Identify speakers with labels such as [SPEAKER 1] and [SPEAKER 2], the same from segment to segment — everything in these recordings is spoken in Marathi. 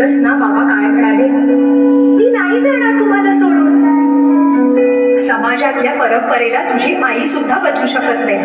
[SPEAKER 1] ऐकलंस ना बाबा काय म्हणाले? मी नाही जाणार तुम्हाला सोडून. समाजातल्या परंपरेला तुझी आई सुद्धा बदलू शकत नाही.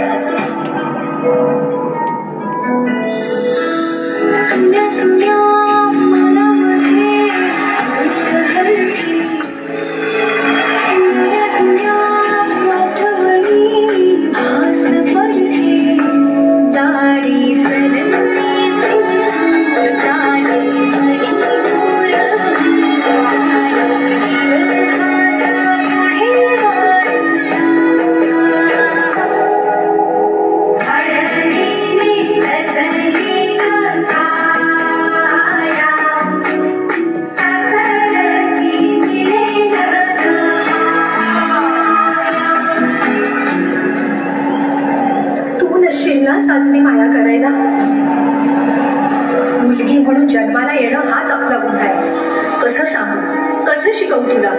[SPEAKER 1] सासरी माया करायला. मुलगी म्हणून जन्माला येणं हाच आपला गुण आहे. कसं सांगू, कसं शिकवू तुला?